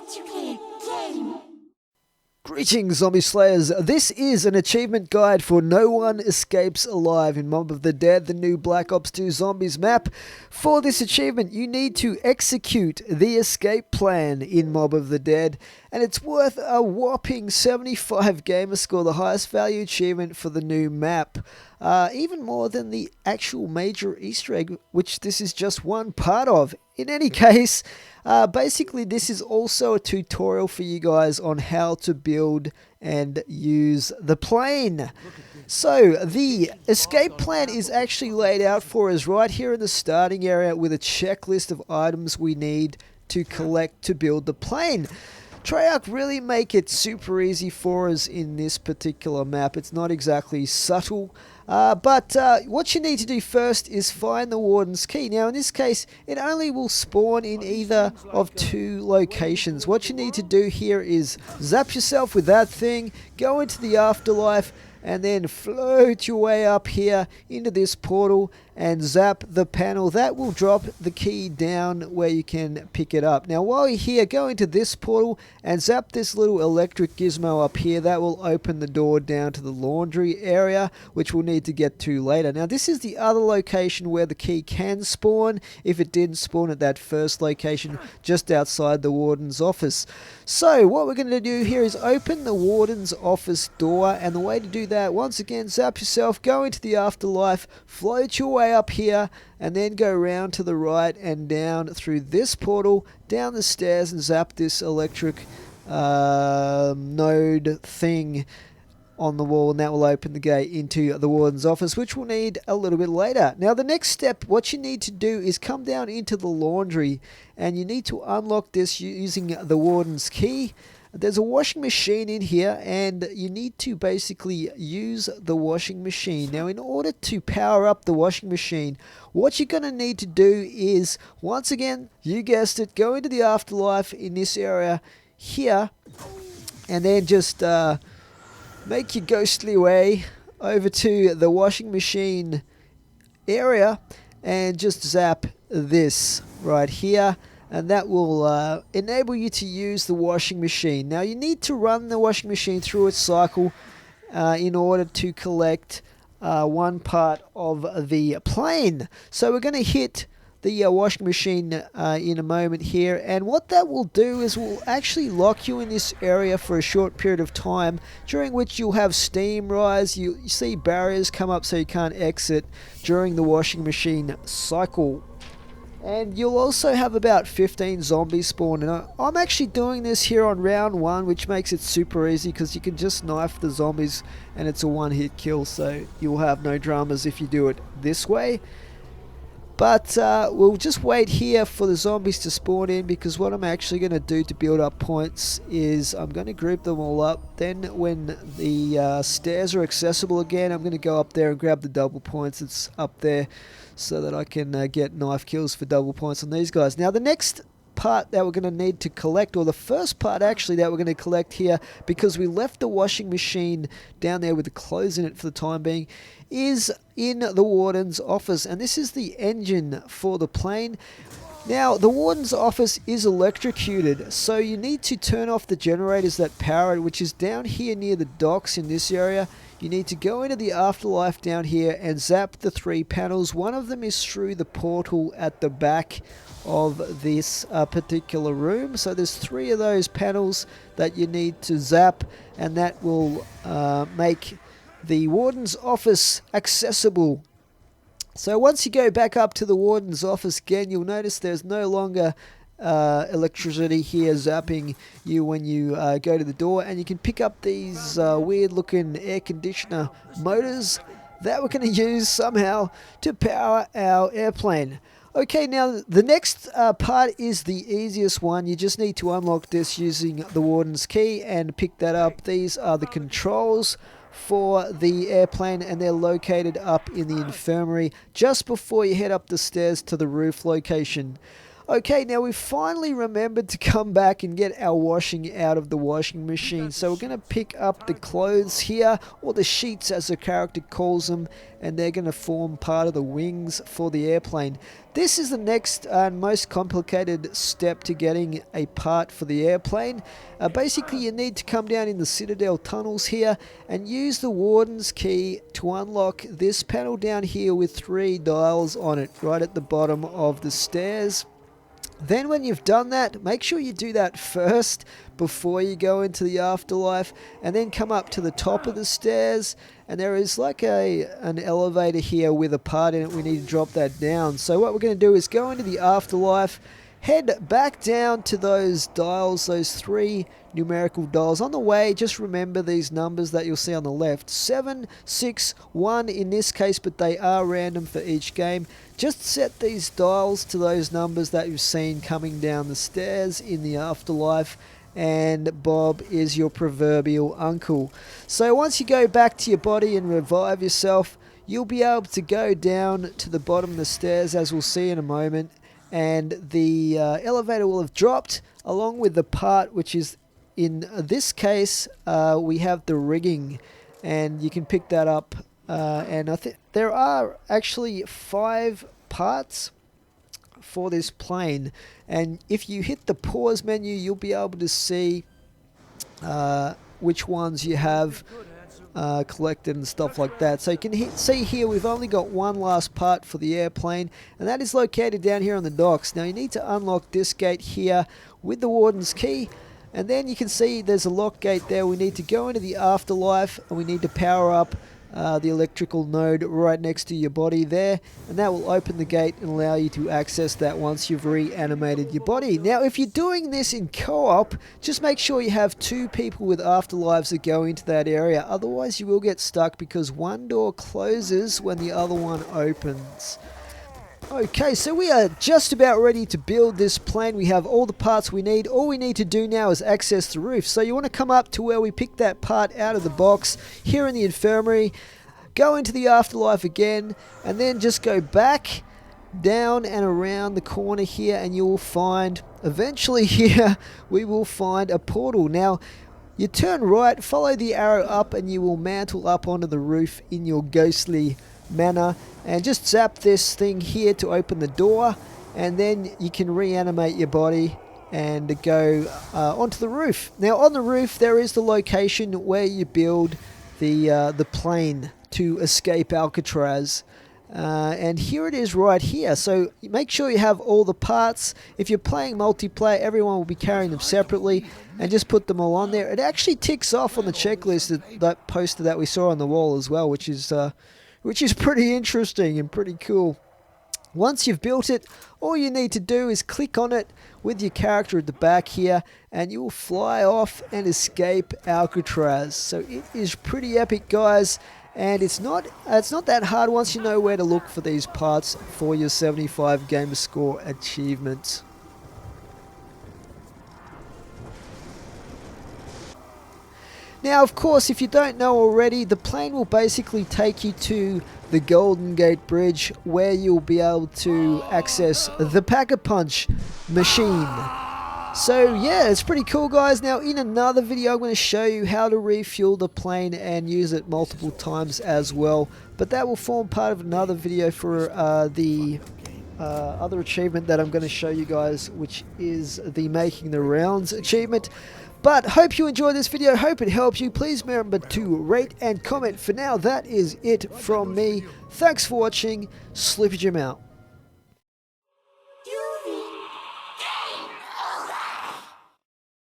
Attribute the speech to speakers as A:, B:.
A: to play a game.
B: Greetings, Zombie Slayers. This is an achievement guide for No One Escapes Alive in Mob of the Dead, the new Black Ops 2 Zombies map. For this achievement, you need to execute the escape plan in Mob of the Dead, and it's worth a whopping 75 gamer score, the highest value achievement for the new map. Even more than the actual major Easter egg, which this is just one part of. In any case, basically this is also a tutorial for you guys on how to build and use the plane. So the escape plan is actually laid out for us right here in the starting area with a checklist of items we need to collect to build the plane. Treyarch really make it super easy for us in this particular map. It's not exactly subtle. But what you need to do first is find the Warden's Key. Now in this case, it only will spawn in either of two locations. What you need to do here is zap yourself with that thing, go into the afterlife, and then float your way up here into this portal and zap the panel. That will drop the key down where you can pick it up. Now while you're here, go into this portal and zap this little electric gizmo up here. That will open the door down to the laundry area, which we'll need to get to later. Now this is the other location where the key can spawn if it didn't spawn at that first location just outside the Warden's office. So what we're going to do here is open the Warden's office door, and the way to do that, once again, zap yourself, go into the afterlife, float your way up here, and then go round to the right and down through this portal, down the stairs, and zap this electric node thing on the wall, and that will open the gate into the Warden's office, which we'll need a little bit later. Now the next step, what you need to do is come down into the laundry, and you need to unlock this using the Warden's Key. There's a washing machine in here, and you need to basically use the washing machine. Now in order to power up the washing machine, what you're going to need to do is, once again, you guessed it, go into the afterlife in this area here, and then just make your ghostly way over to the washing machine area and just zap this right here, and that will enable you to use the washing machine. Now you need to run the washing machine through its cycle in order to collect one part of the plane. So we're going to hit the washing machine in a moment here, and what that will do is will actually lock you in this area for a short period of time, during which you'll have steam rise. You see barriers come up so you can't exit during the washing machine cycle. And you'll also have about 15 zombies spawn. And I'm actually doing this here on round 1, which makes it super easy because you can just knife the zombies and it's a one-hit kill, so you'll have no dramas if you do it this way. But we'll just wait here for the zombies to spawn in, because what I'm actually going to do to build up points is I'm going to group them all up. Then when the stairs are accessible again, I'm going to go up there and grab the double points that's up there so that I can get knife kills for double points on these guys. Now the next part that we're going to need to collect, or the first part actually that we're going to collect here, because we left the washing machine down there with the clothes in it for the time being, is in the Warden's office, and this is the engine for the plane. Now the Warden's office is electrocuted, so you need to turn off the generators that power it, which is down here near the docks in this area. You need to go into the afterlife down here and zap the 3 panels. One of them is through the portal at the back of this particular room. So there's 3 of those panels that you need to zap, and that will make the Warden's office accessible. So once you go back up to the Warden's office again, you'll notice there's no longer electricity here zapping you when you go to the door, and you can pick up these weird looking air conditioner motors that we're going to use somehow to power our airplane. Okay, now the next part is the easiest one. You just need to unlock this using the Warden's Key and pick that up. These are the controls for the airplane, and they're located up in the infirmary just before you head up the stairs to the roof location. Okay, now we've finally remembered to come back and get our washing out of the washing machine. So we're going to pick up the clothes here, or the sheets as the character calls them, and they're going to form part of the wings for the airplane. This is the next and most complicated step to getting a part for the airplane. Basically, you need to come down in the Citadel tunnels here and use the Warden's key to unlock this panel down here with 3 dials on it, right at the bottom of the stairs. Then when you've done that, make sure you do that first before you go into the afterlife, and then come up to the top of the stairs, and there is like an elevator here with a part in it. We need to drop that down. So what we're going to do is go into the afterlife, head back down to those dials, those 3 numerical dials. On the way, just remember these numbers that you'll see on the left. 7, 6, 1 in this case, but they are random for each game. Just set these dials to those numbers that you've seen coming down the stairs in the afterlife, and Bob is your proverbial uncle. So once you go back to your body and revive yourself, you'll be able to go down to the bottom of the stairs, as we'll see in a moment, and the elevator will have dropped along with the part, which is, in this case, we have the rigging, and you can pick that up. And I think there are actually 5 parts for this plane, and if you hit the pause menu, you'll be able to see which ones you have collected and stuff like that. So you can see here we've only got one last part for the airplane, and that is located down here on the docks. Now you need to unlock this gate here with the Warden's key, and then you can see there's a lock gate there. We need to go into the afterlife, and we need to power up the electrical node right next to your body there, and that will open the gate and allow you to access that once you've reanimated your body. Now if you're doing this in co-op, just make sure you have 2 people with afterlives that go into that area, otherwise you will get stuck because one door closes when the other one opens. Okay, so we are just about ready to build this plane. We have all the parts we need. All we need to do now is access the roof. So you want to come up to where we picked that part out of the box here in the infirmary, go into the afterlife again, and then just go back down and around the corner here, and you will find, eventually here, we will find a portal. Now, you turn right, follow the arrow up, and you will mantle up onto the roof in your ghostly manner, and just zap this thing here to open the door, and then you can reanimate your body and go onto the roof. Now on the roof there is the location where you build the plane to escape Alcatraz, and here it is right here. So make sure you have all the parts. If you're playing multiplayer, everyone will be carrying them separately, and just put them all on there. It actually ticks off on the checklist, that poster that we saw on the wall as well, which is pretty interesting and pretty cool. Once you've built it, all you need to do is click on it with your character at the back here, and you will fly off and escape Alcatraz. So it is pretty epic, guys, and it's not that hard once you know where to look for these parts for your 75 gamer score achievement. Now, of course, if you don't know already, the plane will basically take you to the Golden Gate Bridge, where you'll be able to access the Pack-a-Punch machine. So yeah, it's pretty cool, guys. Now in another video I'm going to show you how to refuel the plane and use it multiple times as well, but that will form part of another video for the other achievement that I'm going to show you guys, which is the Making the Rounds achievement. But hope you enjoyed this video, hope it helps you. Please remember to rate and comment. For now, that is it from me. Thanks for watching. Sleepy Jim out.